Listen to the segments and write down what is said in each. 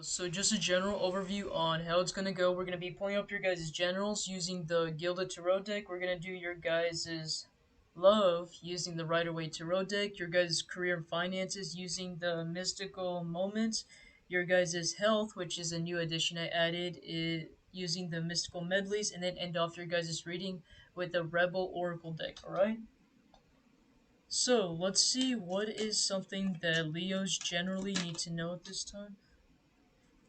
So just a general overview on how it's gonna go. We're gonna be pulling up your guys' generals using the Gilded Tarot deck. We're gonna do your guys' love using the Rider-Waite Tarot deck. Your guys' career and finances using the Mystical Moments. Your guys' health, which is a new addition I added, using the Mystical Medleys, and then end off your guys' reading with the Rebel Oracle deck. All right. So let's see what is something that Leos generally need to know at this time.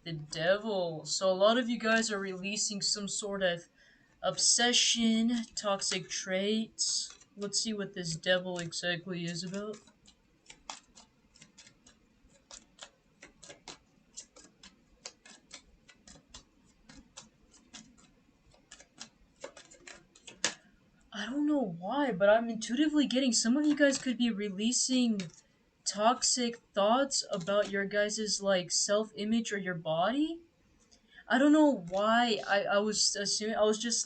The devil. So a lot of you guys are releasing some sort of obsession, toxic traits. Let's see what this devil exactly is about. I don't know why, but I'm intuitively getting some of you guys could be releasing toxic thoughts about your guys' like self-image or your body. I don't know why I was assuming. I was just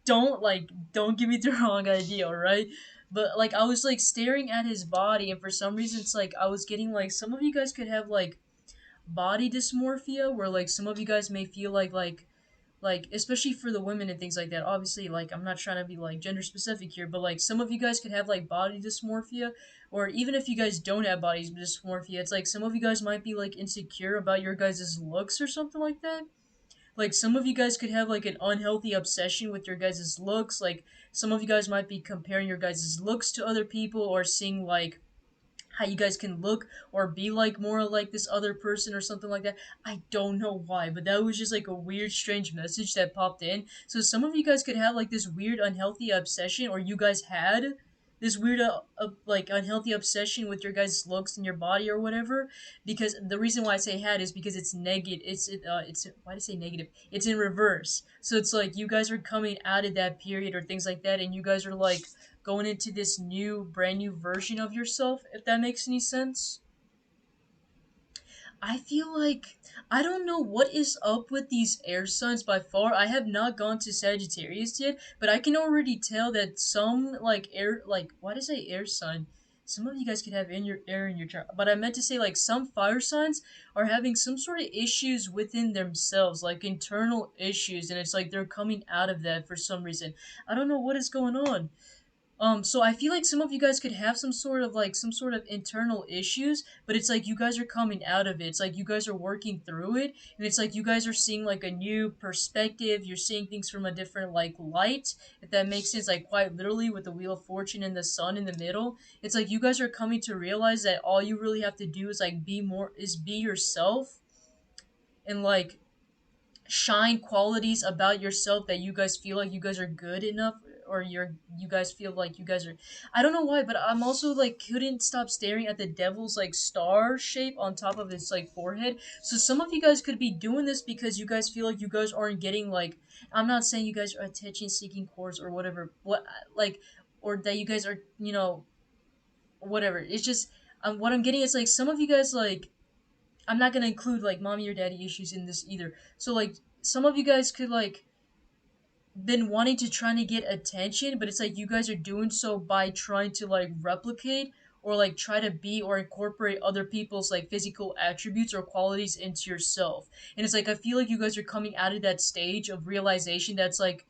don't give me the wrong idea, alright? But like I was like staring at his body, and for some reason it's like I was getting like some of you guys could have like body dysmorphia, where like some of you guys may feel like especially for the women and things like that. Obviously, like I'm not trying to be like gender specific here, but like some of you guys could have like body dysmorphia, or even if you guys don't have body dysmorphia, it's like some of you guys might be like insecure about your guys' looks or something like that. Like some of you guys could have like an unhealthy obsession with your guys' looks. Like some of you guys might be comparing your guys' looks to other people, or seeing like how you guys can look or be like more like this other person or something like that. I don't know why, but that was just like a weird strange message that popped in. So some of you guys could have like this weird unhealthy obsession, or you guys had this weird like unhealthy obsession with your guys' looks and your body or whatever. Because the reason why I say had is because it's negative. It's why did I say negative? It's in reverse. So it's like you guys are coming out of that period or things like that, and you guys are like going into this new, brand new version of yourself, if that makes any sense. I feel like I don't know what is up with these air signs by far. I have not gone to Sagittarius yet, but I can already tell that some like air like why did I say air sign? Some of you guys could have in your air in your chart, but I meant to say like some fire signs are having some sort of issues within themselves, like internal issues, and it's like they're coming out of that for some reason. I don't know what is going on. So I feel like some of you guys could have some sort of internal issues, but it's like you guys are coming out of it. It's like you guys are working through it, and it's like you guys are seeing like a new perspective. You're seeing things from a different like light, if that makes sense. Like quite literally with the Wheel of Fortune and the sun in the middle. It's like you guys are coming to realize that all you really have to do is like be yourself, and like shine qualities about yourself that you guys feel like you guys are good enough, or you guys feel like you guys are. I don't know why, but I'm also like couldn't stop staring at the devil's like star shape on top of his like forehead. So some of you guys could be doing this because you guys feel like you guys aren't getting like, I'm not saying you guys are attention seeking cores or whatever, what like, or that you guys are, whatever. It's just what I'm getting is like some of you guys like, I'm not gonna include like mommy or daddy issues in this either. So like some of you guys could like been wanting to trying to get attention, but it's like you guys are doing so by trying to like replicate or like try to be or incorporate other people's like physical attributes or qualities into yourself. And it's like I feel like you guys are coming out of that stage of realization that's like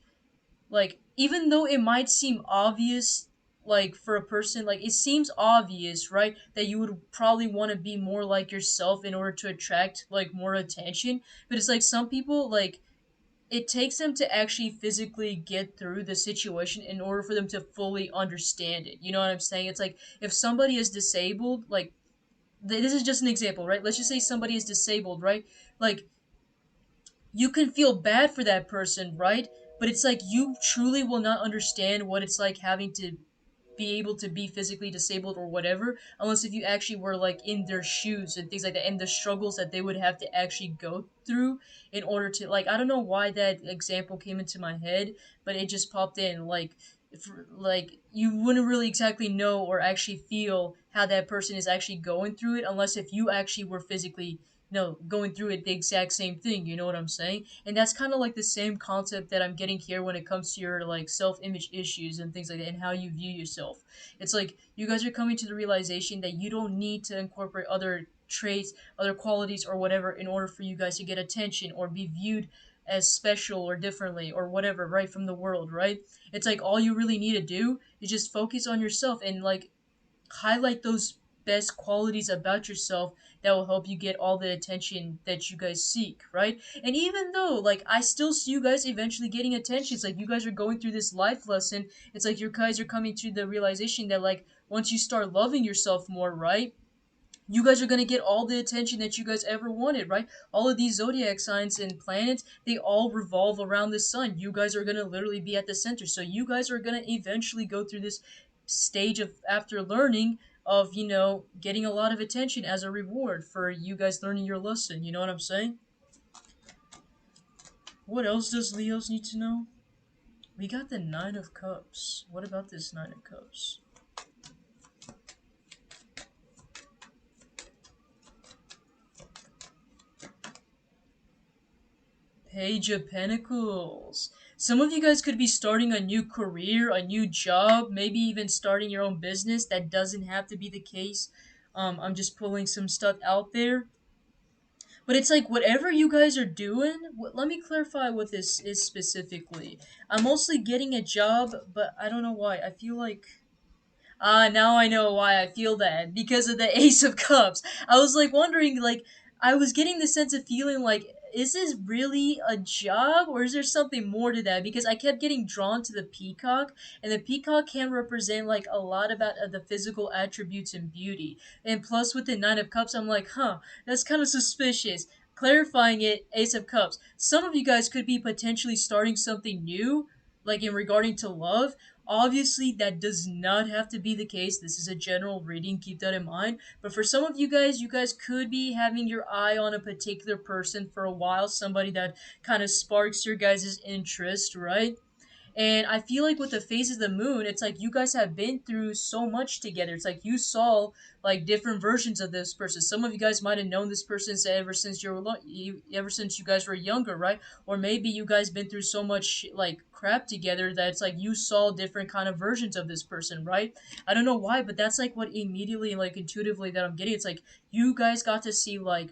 even though it might seem obvious, like for a person, like it seems obvious, right, that you would probably want to be more like yourself in order to attract like more attention. But it's like some people like it takes them to actually physically get through the situation in order for them to fully understand it. You know what I'm saying? It's like if somebody is disabled, like this is just an example, right? Let's just say somebody is disabled, right? Like you can feel bad for that person, right? But it's like you truly will not understand what it's like having to be able to be physically disabled or whatever, unless if you actually were like in their shoes and things like that, and the struggles that they would have to actually go through in order to like, I don't know why that example came into my head, but it just popped in. Like if, like you wouldn't really exactly know or actually feel how that person is actually going through it unless if you actually were physically going through it the exact same thing. You know what I'm saying? And that's kind of like the same concept that I'm getting here when it comes to your like self-image issues and things like that, and how you view yourself. It's like you guys are coming to the realization that you don't need to incorporate other traits, other qualities, or whatever in order for you guys to get attention or be viewed as special or differently or whatever, right, from the world, right? It's like all you really need to do is just focus on yourself and like highlight those best qualities about yourself that will help you get all the attention that you guys seek, right? And even though, like, I still see you guys eventually getting attention, it's like you guys are going through this life lesson. It's like you guys are coming to the realization that, like, once you start loving yourself more, right? You guys are going to get all the attention that you guys ever wanted, right? All of these zodiac signs and planets, they all revolve around the sun. You guys are going to literally be at the center. So you guys are going to eventually go through this stage of after learning of, getting a lot of attention as a reward for you guys learning your lesson. You know what I'm saying? What else does Leos need to know? We got the Nine of Cups. What about this Nine of Cups? Page of Pentacles. Some of you guys could be starting a new career, a new job, maybe even starting your own business. That doesn't have to be the case. I'm just pulling some stuff out there. But it's like whatever you guys are doing, let me clarify what this is specifically. I'm mostly getting a job, but I don't know why. I feel like now I know why I feel that. Because of the Ace of Cups. I was like wondering, like, I was getting the sense of feeling like, is this really a job or is there something more to that? Because I kept getting drawn to the peacock, and the peacock can represent like a lot about the physical attributes and beauty. And plus, with the Nine of Cups, I'm like, huh, that's kind of suspicious. Clarifying it, Ace of Cups. Some of you guys could be potentially starting something new, like in regarding to love. Obviously, that does not have to be the case. This is a general reading, keep that in mind. But for some of you guys could be having your eye on a particular person for a while, somebody that kind of sparks your guys' interest, right? And I feel like with the phases of the moon, it's like you guys have been through so much together. It's like you saw like different versions of this person. Some of you guys might have known this person ever since ever since you guys were younger, right? Or maybe you guys been through so much like crap together that it's like you saw different kind of versions of this person, right? I don't know why, but that's like what immediately like intuitively that I'm getting. It's like you guys got to see like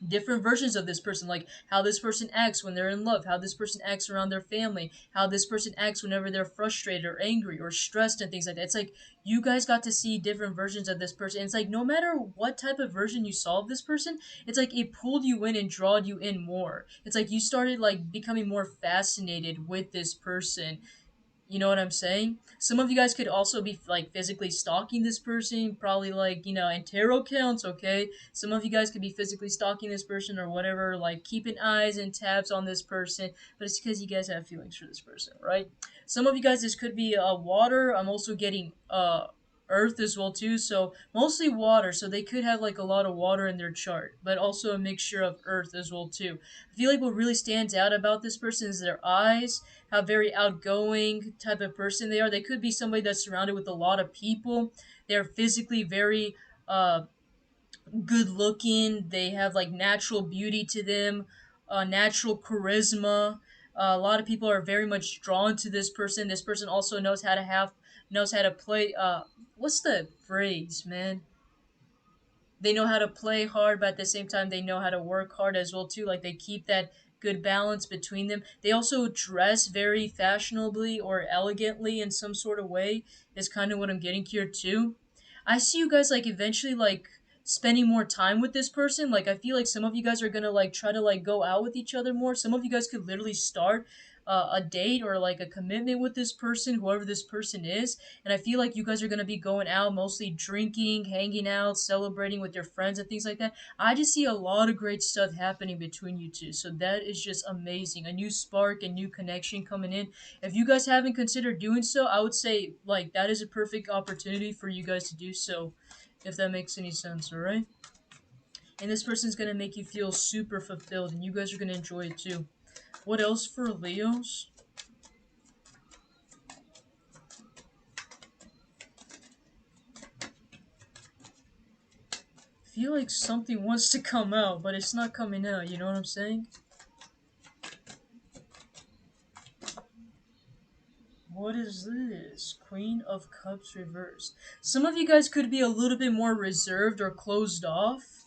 different versions of this person, like how this person acts when they're in love, how this person acts around their family, how this person acts whenever they're frustrated or angry or stressed and things like that. It's like you guys got to see different versions of this person. And it's like no matter what type of version you saw of this person, it's like it pulled you in and drawed you in more. It's like you started like becoming more fascinated with this person. You know what I'm saying? Some of you guys could also be like physically stalking this person, probably like, and tarot counts, okay? Some of you guys could be physically stalking this person or whatever, like keeping eyes and tabs on this person, but it's because you guys have feelings for this person, right? Some of you guys, this could be water. I'm also getting earth as well too, so mostly water, so they could have like a lot of water in their chart, but also a mixture of earth as well too. I feel like what really stands out about this person is their eyes, how very outgoing type of person they are. They could be somebody that's surrounded with a lot of people. They're physically very good looking. They have like natural beauty to them, natural charisma. A lot of people are very much drawn to this person. This person also knows how to play. What's the phrase, man? They know how to play hard, but at the same time they know how to work hard as well too. Like they keep that good balance between them. They also dress very fashionably or elegantly in some sort of way. Is kind of what I'm getting here too. I see you guys like eventually like spending more time with this person. Like I feel like some of you guys are gonna like try to like go out with each other more. Some of you guys could literally start a date or like a commitment with this person, whoever this person is. And I feel like you guys are going to be going out, mostly drinking, hanging out, celebrating with your friends and things like that. I just see a lot of great stuff happening between you two. So that is just amazing. A new spark, a new connection coming in. If you guys haven't considered doing so, I would say like that is a perfect opportunity for you guys to do so, if that makes any sense, all right? And this person's going to make you feel super fulfilled, and you guys are going to enjoy it too. What else for Leos? Feel like something wants to come out, but it's not coming out, you know what I'm saying? What is this? Queen of Cups reversed. Some of you guys could be a little bit more reserved or closed off.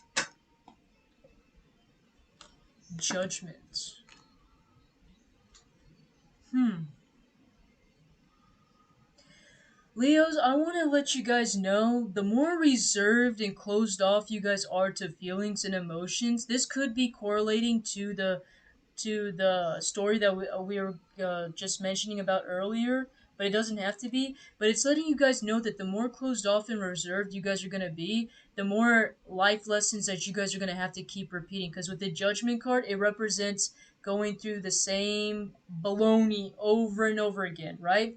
Judgment. Hmm. Leos, I want to let you guys know the more reserved and closed off you guys are to feelings and emotions, this could be correlating to the story that we were just mentioning about earlier, but it doesn't have to be. But it's letting you guys know that the more closed off and reserved you guys are going to be, the more life lessons that you guys are going to have to keep repeating. Because with the Judgment card, it represents going through the same baloney over and over again, right?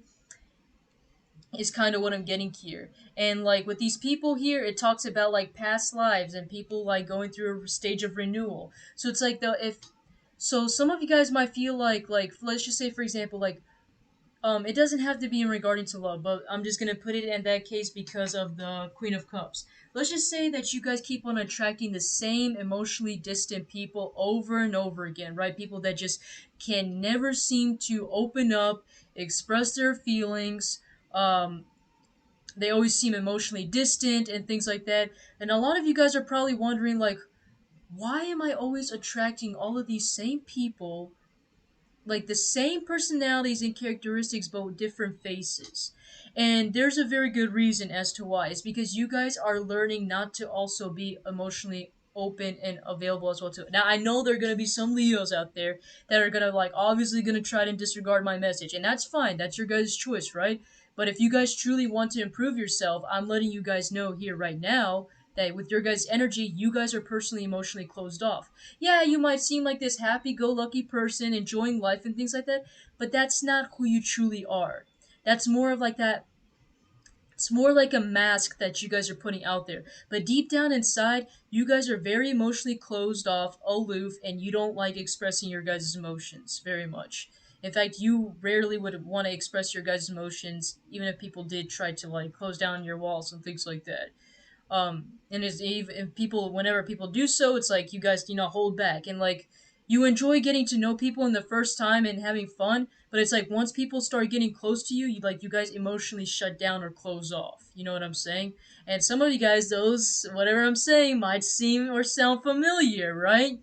Is kind of what I'm getting here. And like with these people here, it talks about like past lives and people like going through a stage of renewal. So it's like the if so some of you guys might feel like let's just say for example like it doesn't have to be in regarding to love, but I'm just gonna put it in that case because of the Queen of Cups. Let's just say that you guys keep on attracting the same emotionally distant people over and over again, right? People that just can never seem to open up, express their feelings. They always seem emotionally distant and things like that. And a lot of you guys are probably wondering, like, why am I always attracting all of these same people, like the same personalities and characteristics, but with different faces? And there's a very good reason as to why. It's because you guys are learning not to also be emotionally open and available as well too. Now I know there are gonna be some Leos out there that are gonna like obviously gonna try to disregard my message, and that's fine. That's your guys' choice, right? But if you guys truly want to improve yourself, I'm letting you guys know here right now that with your guys' energy, you guys are personally emotionally closed off. Yeah, you might seem like this happy-go-lucky person enjoying life and things like that, but that's not who you truly are. That's more of like that it's more like a mask that you guys are putting out there. But deep down inside, you guys are very emotionally closed off, aloof, and you don't like expressing your guys' emotions very much. In fact, you rarely would want to express your guys' emotions, even if people did try to like close down your walls and things like that. And is even people whenever people do so, it's like you guys hold back and like you enjoy getting to know people in the first time and having fun, but it's like once people start getting close to you, you guys emotionally shut down or close off. You know what I'm saying? And some of you guys, those whatever I'm saying might seem or sound familiar, right?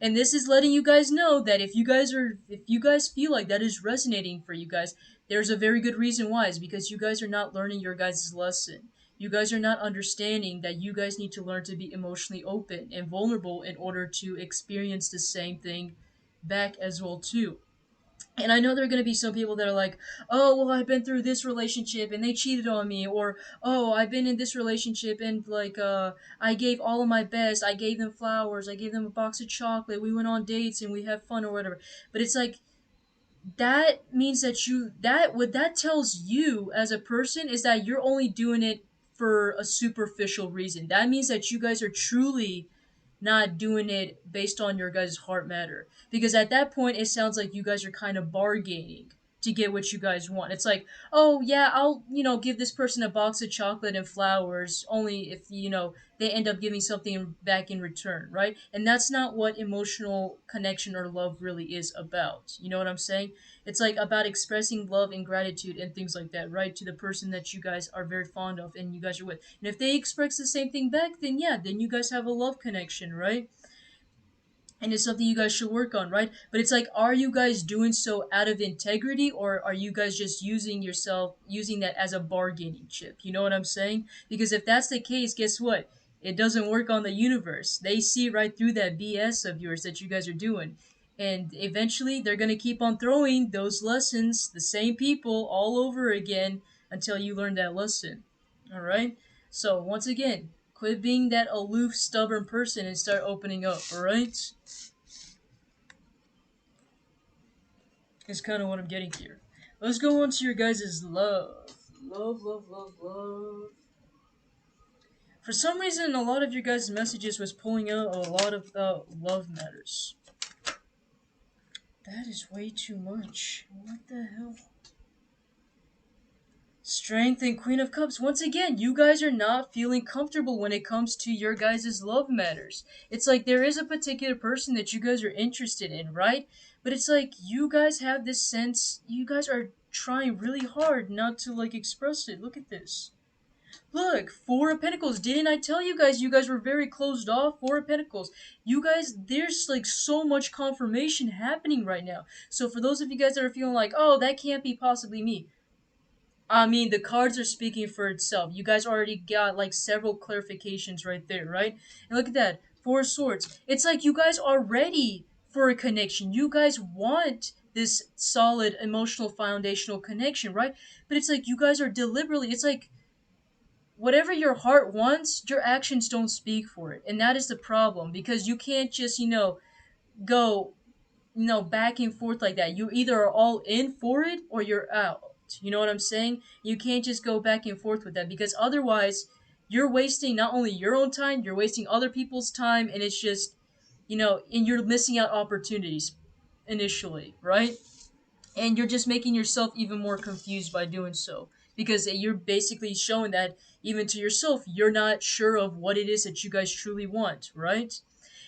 And this is letting you guys know that if you guys feel like that is resonating for you guys, there's a very good reason why. Is because you guys are not learning your guys' lesson. You guys are not understanding that you guys need to learn to be emotionally open and vulnerable in order to experience the same thing back as well too. And I know there are going to be some people that are like, oh, well, I've been through this relationship and they cheated on me. Or, oh, I've been in this relationship and, like, I gave all of my best. I gave them flowers. I gave them a box of chocolate. We went on dates and we had fun or whatever. But it's like, that means that what that tells you as a person is that you're only doing it for a superficial reason. That means that you guys are truly not doing it based on your guys' heart matter. Because at that point, it sounds like you guys are kind of bargaining to get what you guys want. It's like, oh yeah, I'll give this person a box of chocolate and flowers only if they end up giving something back in return, right? And that's not what emotional connection or love really is about. You know what I'm saying? It's like about expressing love and gratitude and things like that, right? To the person that you guys are very fond of and you guys are with. And if they express the same thing back, then yeah, then you guys have a love connection, right? And it's something you guys should work on, right? But it's like, are you guys doing so out of integrity, or are you guys just using that as a bargaining chip? You know what I'm saying? Because if that's the case, guess what? It doesn't work on the universe. They see right through that BS of yours that you guys are doing. And eventually, they're going to keep on throwing those lessons, the same people, all over again until you learn that lesson. All right? So, once again, quit being that aloof, stubborn person and start opening up, all right? Is kind of what I'm getting here. Let's go on to your guys' love. Love, love, love, love. For some reason, a lot of your guys' messages was pulling out a lot of love matters. That is way too much. What the hell? Strength and Queen of Cups. Once again, you guys are not feeling comfortable when it comes to your guys' love matters. It's like there is a particular person that you guys are interested in, right? But it's like you guys have this sense, you guys are trying really hard not to like express it. Look at this. Look, Four of Pentacles. Didn't I tell you guys? You guys were very closed off. Four of Pentacles. You guys, there's like so much confirmation happening right now. So for those of you guys that are feeling like, oh, that can't be possibly me. I mean, the cards are speaking for itself. You guys already got like several clarifications right there, right? And look at that. Four of Swords. It's like you guys are ready for a connection. You guys want this solid emotional foundational connection, right? But it's like you guys are deliberately, it's like whatever your heart wants, your actions don't speak for it. And that is the problem because you can't just, go, back and forth like that. You either are all in for it or you're out. You know what I'm saying? You can't just go back and forth with that because otherwise you're wasting not only your own time, you're wasting other people's time and it's just, and you're missing out opportunities initially, right? And you're just making yourself even more confused by doing so because you're basically showing that even to yourself you're not sure of what it is that you guys truly want, right?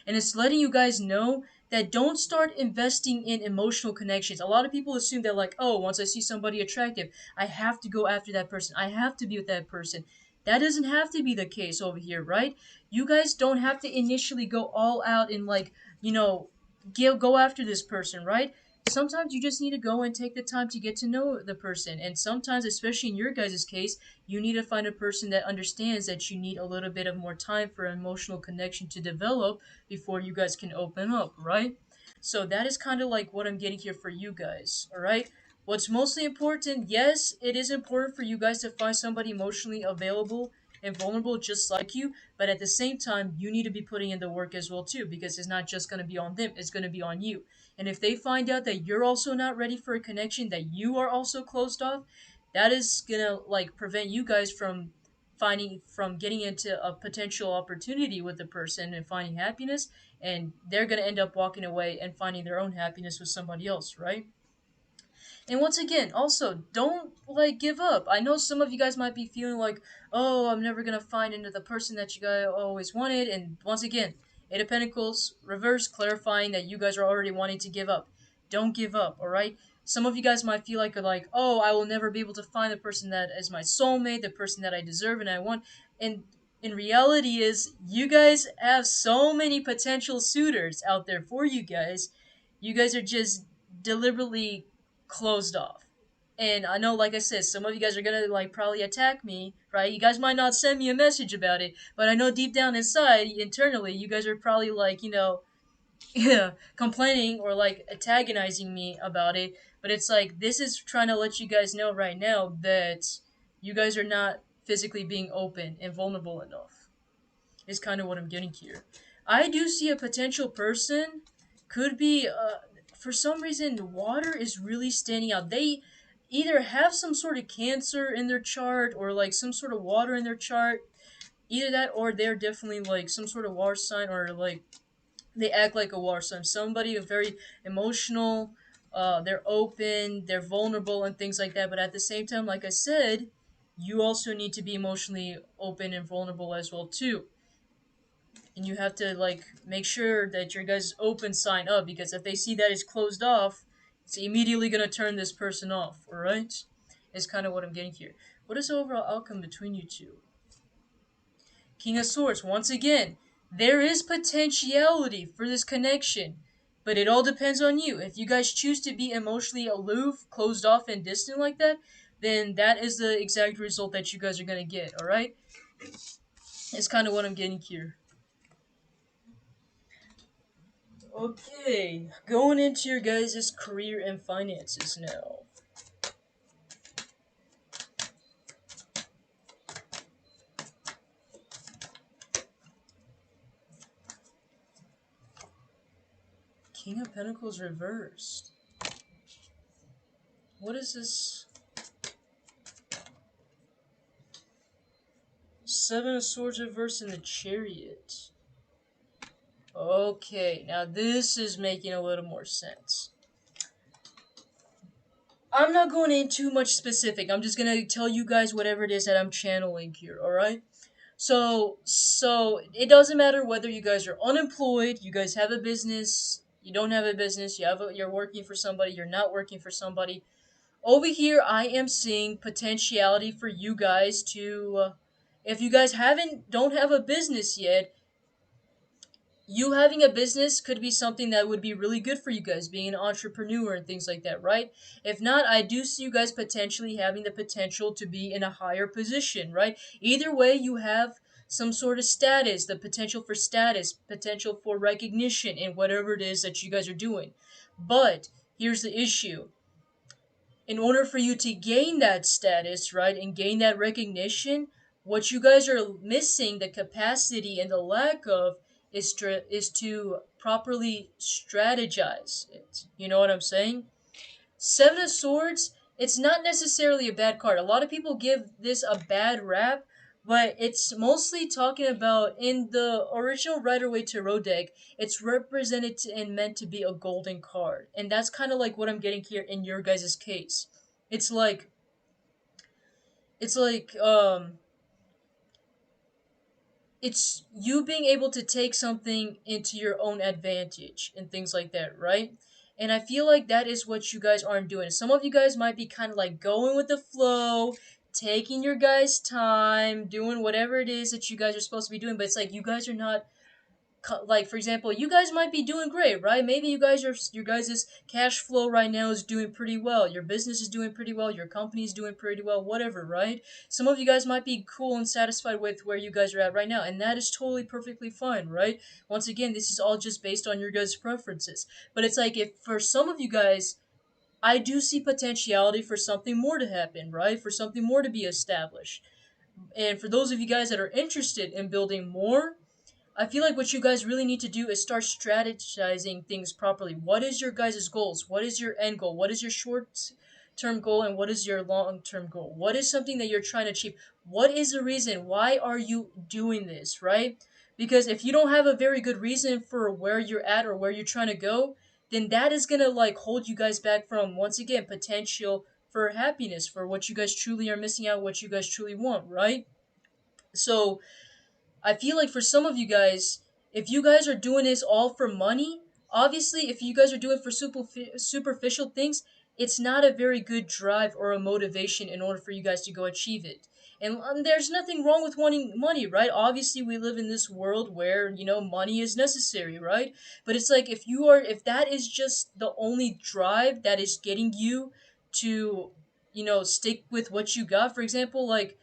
And it's letting you guys know that don't start investing in emotional connections. A lot of people assume that like, oh, once I see somebody attractive, I have to go after that person, I have to be with that person. That doesn't have to be the case over here, right? You guys don't have to initially go all out and like, you know go after this person, right? Sometimes you just need to go and take the time to get to know the person. And sometimes, especially in your guys' case, you need to find a person that understands that you need a little bit of more time for emotional connection to develop before you guys can open up, right? So that is kind of like what I'm getting here for you guys, all right? What's mostly important, yes, it is important for you guys to find somebody emotionally available and vulnerable just like you, but at the same time, you need to be putting in the work as well too because it's not just going to be on them, it's going to be on you. And if they find out that you're also not ready for a connection, that you are also closed off, that is going to like prevent you guys from getting into a potential opportunity with the person and finding happiness, and they're going to end up walking away and finding their own happiness with somebody else, right? And once again, also, don't like give up. I know some of you guys might be feeling like, oh, I'm never gonna find into the person that you guys always wanted. And once again, Eight of Pentacles, reverse, clarifying that you guys are already wanting to give up. Don't give up, alright? Some of you guys might feel like, oh, I will never be able to find the person that is my soulmate, the person that I deserve and I want. And in reality is, you guys have so many potential suitors out there for you guys. You guys are just deliberately closed off. And I know, like I said, some of you guys are gonna like probably attack me, right? You guys might not send me a message about it, but I know deep down inside, internally, you guys are probably like, yeah, complaining or like antagonizing me about it. But it's like this is trying to let you guys know right now that you guys are not physically being open and vulnerable enough. Is kind of what I'm getting here. I do see a potential person could be for some reason water is really standing out. They either have some sort of cancer in their chart or like some sort of water in their chart. Either that or they're definitely like some sort of water sign or like they act like a water sign. Somebody very emotional, they're open, they're vulnerable and things like that. But at the same time, like I said, you also need to be emotionally open and vulnerable as well too. And you have to like make sure that your guys open sign up because if they see that it's closed off, it's immediately gonna turn this person off. All right, is kind of what I'm getting here. What is the overall outcome between you two? King of Swords. Once again, there is potentiality for this connection, but it all depends on you. If you guys choose to be emotionally aloof, closed off, and distant like that, then that is the exact result that you guys are gonna get. All right, it's kind of what I'm getting here. Okay, going into your guys' career and finances now. King of Pentacles reversed. What is this? Seven of Swords reversed in the Chariot. Okay, now this is making a little more sense. I'm not going into too much specific. I'm just gonna tell you guys whatever it is that I'm channeling here, alright? So it doesn't matter whether you guys are unemployed, you guys have a business, you don't have a business, you're working for somebody, you're not working for somebody. Over here, I am seeing potentiality for you guys to, if you guys don't have a business yet, you having a business could be something that would be really good for you guys, being an entrepreneur and things like that, right? If not, I do see you guys potentially having the potential to be in a higher position, right? Either way, you have some sort of status, the potential for status, potential for recognition in whatever it is that you guys are doing. But here's the issue: in order for you to gain that status, right, and gain that recognition, what you guys are missing the capacity and the lack of is to properly strategize it. You know what I'm saying? Seven of Swords, it's not necessarily a bad card. A lot of people give this a bad rap, but it's mostly talking about in the original Rider-Waite Tarot deck, it's represented and meant to be a golden card. And that's kind of like what I'm getting here in your guys' case. It's like it's like it's you being able to take something into your own advantage and things like that, right? And I feel like that is what you guys aren't doing. Some of you guys might be kind of like going with the flow, taking your guys' time, doing whatever it is that you guys are supposed to be doing, but it's like you guys are not, like, for example, you guys might be doing great, right? Maybe your guys' cash flow right now is doing pretty well, your business is doing pretty well, your company is doing pretty well, whatever, right? Some of you guys might be cool and satisfied with where you guys are at right now, and that is totally perfectly fine, right? Once again, this is all just based on your guys' preferences. But it's like, if for some of you guys, I do see potentiality for something more to happen, right? For something more to be established. And for those of you guys that are interested in building more, I feel like what you guys really need to do is start strategizing things properly. What is your guys' goals? What is your end goal? What is your short term goal and what is your long term goal? What is something that you're trying to achieve? What is the reason? Why are you doing this, right? Because if you don't have a very good reason for where you're at or where you're trying to go, then that is going to like hold you guys back from, once again, potential for happiness, for what you guys truly are missing out, what you guys truly want, right? So, I feel like for some of you guys, if you guys are doing this all for money, obviously, if you guys are doing it for superficial things, it's not a very good drive or a motivation in order for you guys to go achieve it. And there's nothing wrong with wanting money, right? Obviously, we live in this world where, money is necessary, right? But it's like if that is just the only drive that is getting you to, stick with what you got, for example, like,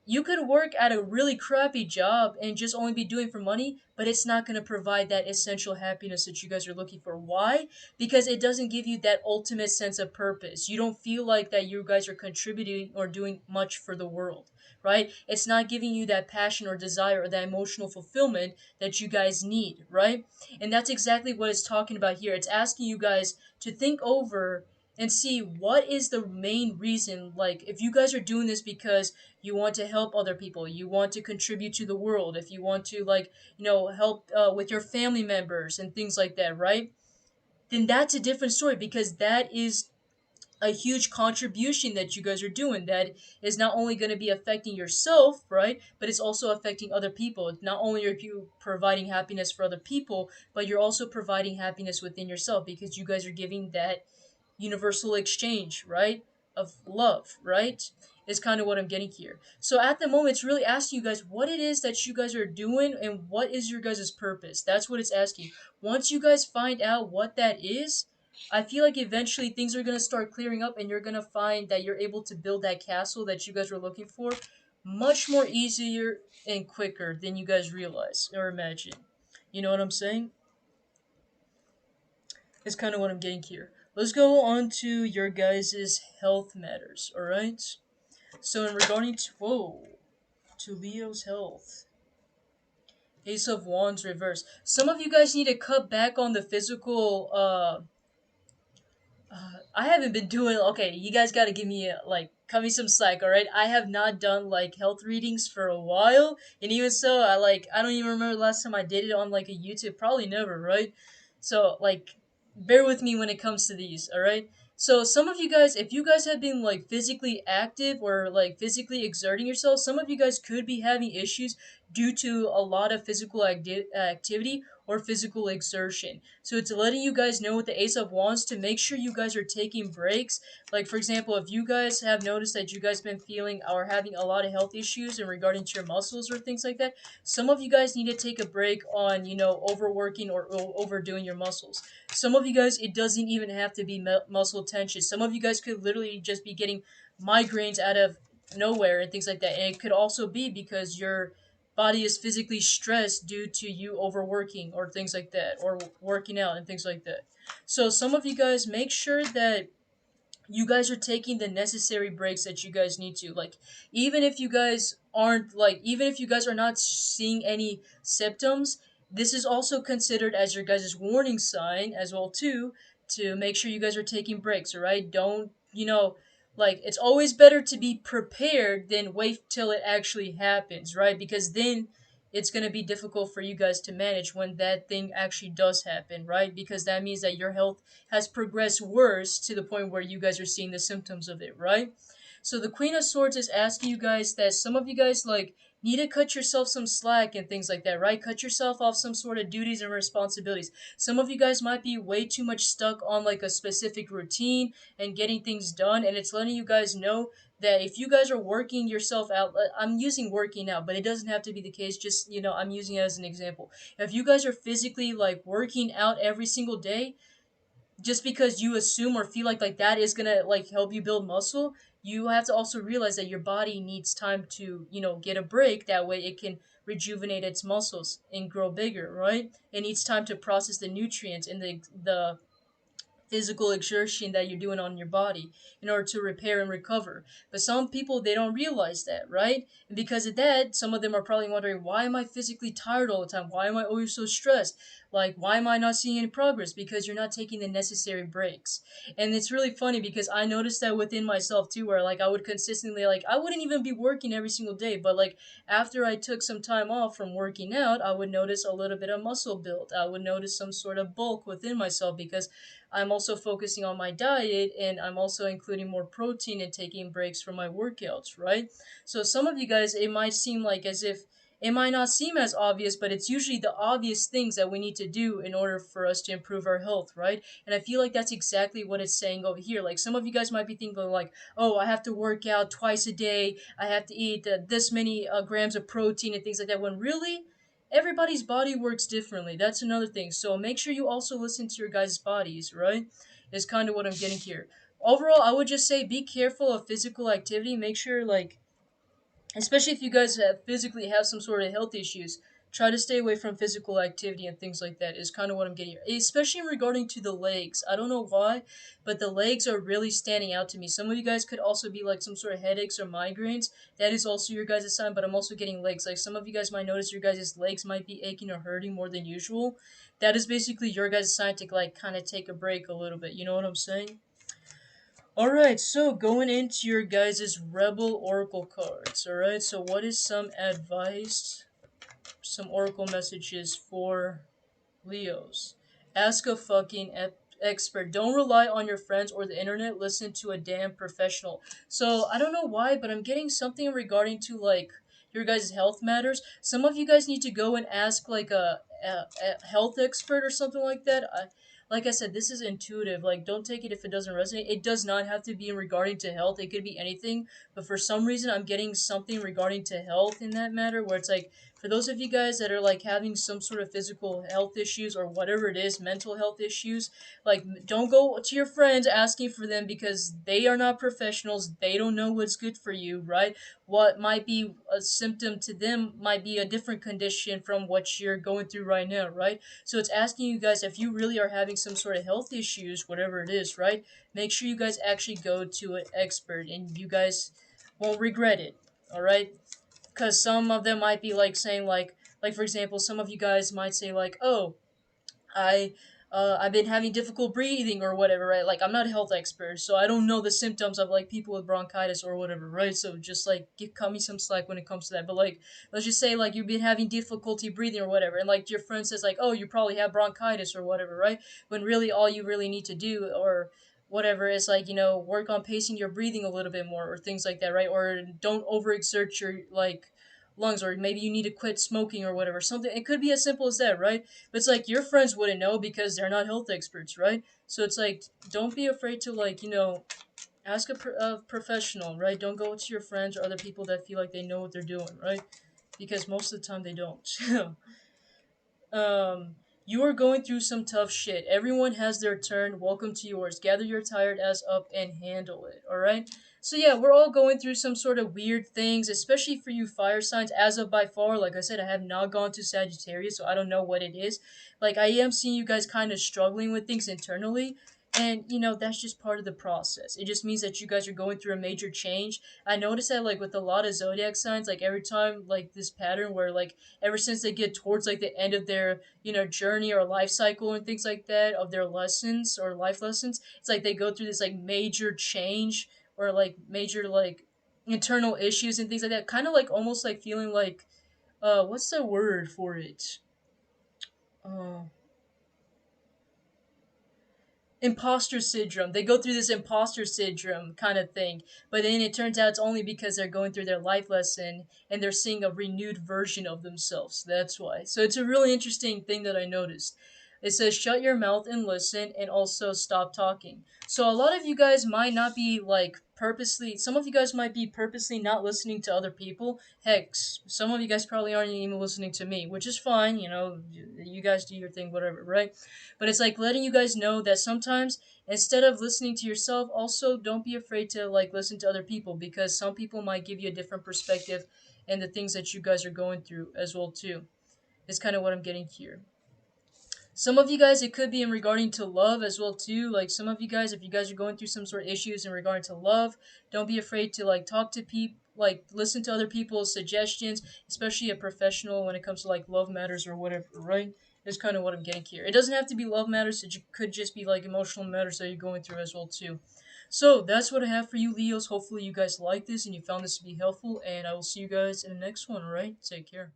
you could work at a really crappy job and just only be doing for money, but it's not going to provide that essential happiness that you guys are looking for. Why? Because it doesn't give you that ultimate sense of purpose. You don't feel like that you guys are contributing or doing much for the world, right? It's not giving you that passion or desire or that emotional fulfillment that you guys need, right? And that's exactly what it's talking about here. It's asking you guys to think over and see what is the main reason. Like, if you guys are doing this because you want to help other people, you want to contribute to the world, if you want to, like, help with your family members and things like that, right? Then that's a different story, because that is a huge contribution that you guys are doing that is not only going to be affecting yourself, right, but it's also affecting other people. Not only are you providing happiness for other people, but you're also providing happiness within yourself, because you guys are giving that universal exchange, right? Of love, right? Is kind of what I'm getting here. So at the moment, it's really asking you guys what it is that you guys are doing and what is your guys' purpose. That's what it's asking. Once you guys find out what that is, I feel like eventually things are going to start clearing up and you're going to find that you're able to build that castle that you guys were looking for much more easier and quicker than you guys realize or imagine. You know what I'm saying? Is kind of what I'm getting here. Let's go on to your guys' health matters, alright? So in regarding to Leo's health. Ace of Wands reverse. Some of you guys need to cut back on the physical I haven't been doing. Okay, you guys got to give me like cut me some slack, all right? I have not done like health readings for a while, and even so, I don't even remember the last time I did it on like a YouTube. Probably never, right? So like, bear with me when it comes to these, all right? So some of you guys, if you guys have been like physically active or like physically exerting yourself, some of you guys could be having issues due to a lot of physical activity, or physical exertion. So it's letting you guys know with the Ace of Wands to make sure you guys are taking breaks. Like for example, if you guys have noticed that you guys been feeling or having a lot of health issues in regarding to your muscles or things like that, some of you guys need to take a break on, overworking or overdoing your muscles. Some of you guys, it doesn't even have to be muscle tension. Some of you guys could literally just be getting migraines out of nowhere and things like that. And it could also be because your body is physically stressed due to you overworking or things like that, or working out and things like that. So some of you guys, make sure that you guys are taking the necessary breaks that you guys need to. Like, even if you guys are not seeing any symptoms, this is also considered as your guys' warning sign as well too, to make sure you guys are taking breaks. All right, don't, like, it's always better to be prepared than wait till it actually happens, right? Because then it's going to be difficult for you guys to manage when that thing actually does happen, right? Because that means that your health has progressed worse to the point where you guys are seeing the symptoms of it, right? So the Queen of Swords is asking you guys that some of you guys, like, need to cut yourself some slack and things like that, right? Cut yourself off some sort of duties and responsibilities. Some of you guys might be way too much stuck on like a specific routine and getting things done, and it's letting you guys know that if you guys are working yourself out, I'm using working out, but it doesn't have to be the case. Just, I'm using it as an example. If you guys are physically like working out every single day, just because you assume or feel like that is gonna like help you build muscle, you have to also realize that your body needs time to, get a break. That way it can rejuvenate its muscles and grow bigger, right? It needs time to process the nutrients and the physical exertion that you're doing on your body in order to repair and recover. But some people, they don't realize that, right? And because of that, some of them are probably wondering, why am I physically tired all the time? Why am I always so stressed? Like, why am I not seeing any progress? Because you're not taking the necessary breaks. And it's really funny because I noticed that within myself too, where like I would consistently, like, I wouldn't even be working every single day, but like after I took some time off from working out, I would notice a little bit of muscle build. I would notice some sort of bulk within myself because I'm also focusing on my diet, and I'm also including more protein and taking breaks from my workouts, right? So some of you guys, it might seem like as if it might not seem as obvious, but it's usually the obvious things that we need to do in order for us to improve our health, right? And I feel like that's exactly what it's saying over here. Like some of you guys might be thinking like, oh, I have to work out twice a day. I have to eat this many grams of protein and things like that. When really, everybody's body works differently. That's another thing. So make sure you also listen to your guys' bodies, right? Is kind of what I'm getting here. Overall, I would just say be careful of physical activity. Make sure, like, especially if you guys physically have some sort of health issues, try to stay away from physical activity and things like that is kind of what I'm getting here. Especially regarding to the legs. I don't know why, but the legs are really standing out to me. Some of you guys could also be like some sort of headaches or migraines. That is also your guys' sign, but I'm also getting legs. Like some of you guys might notice your guys' legs might be aching or hurting more than usual. That is basically your guys' sign to like kind of take a break a little bit. You know what I'm saying? Alright, so going into your guys' Rebel Oracle cards. Alright, so what is some advice, some Oracle messages for Leos? Ask a fucking expert. Don't rely on your friends or the internet. Listen to a damn professional. So, I don't know why, but I'm getting something regarding to, like, your guys' health matters. Some of you guys need to go and ask, like, a health expert or something like that. Like I said, this is intuitive. Like, don't take it if it doesn't resonate. It does not have to be in regarding to health. It could be anything. But for some reason, I'm getting something regarding to health in that matter, where it's like, for those of you guys that are like having some sort of physical health issues or whatever it is, mental health issues, like don't go to your friends asking for them because they are not professionals. They don't know what's good for you, right? What might be a symptom to them might be a different condition from what you're going through right now, right? So it's asking you guys, if you really are having some sort of health issues, whatever it is, right? Make sure you guys actually go to an expert and you guys won't regret it. All right? Because some of them might be like saying like for example, some of you guys might say like, oh, I I've been having difficult breathing or whatever, right? Like I'm not a health expert, so I don't know the symptoms of like people with bronchitis or whatever, right? So just like cut me some slack when it comes to that. But like let's just say like you've been having difficulty breathing or whatever, and like your friend says like, oh, you probably have bronchitis or whatever, right? When really all you really need to do or whatever is like, work on pacing your breathing a little bit more or things like that, right? Or don't overexert your lungs, or maybe you need to quit smoking or whatever. Something, it could be as simple as that, right? But it's like your friends wouldn't know because they're not health experts, right? So it's like, don't be afraid to, like, ask a professional, right? Don't go to your friends or other people that feel like they know what they're doing, right? Because most of the time they don't. You are going through some tough shit. Everyone has their turn. Welcome to yours. Gather your tired ass up and handle it. All right. So yeah, we're all going through some sort of weird things, especially for you fire signs. As of by far, like I said, I have not gone to Sagittarius, so I don't know what it is. Like I am seeing you guys kind of struggling with things internally, and that's just part of the process. It just means that you guys are going through a major change. I noticed that like with a lot of zodiac signs, like every time like this pattern where like ever since they get towards like the end of their journey or life cycle and things like that of their lessons or life lessons, it's like they go through this like major change or like major like internal issues and things like that, kind of like almost like feeling like what's the word for it, uh imposter syndrome. They go through this imposter syndrome kind of thing, but then it turns out it's only because they're going through their life lesson and they're seeing a renewed version of themselves. That's why. So it's a really interesting thing that I noticed. It says shut your mouth and listen, and also stop talking. So a lot of you guys might not be like purposely, some of you guys might be purposely not listening to other people. Heck, some of you guys probably aren't even listening to me, which is fine. You guys do your thing, whatever, right? But it's like letting you guys know that sometimes instead of listening to yourself, also don't be afraid to like listen to other people, because some people might give you a different perspective and the things that you guys are going through as well too. It's kind of what I'm getting here. Some of you guys, it could be in regarding to love as well too. Like some of you guys, if you guys are going through some sort of issues in regard to love, don't be afraid to like talk to people, like listen to other people's suggestions, especially a professional when it comes to like love matters or whatever, right? Is kind of what I'm getting here. It doesn't have to be love matters, it could just be like emotional matters that you're going through as well too. So that's what I have for you, Leos. Hopefully you guys like this and you found this to be helpful, and I will see you guys in the next one. All right, take care.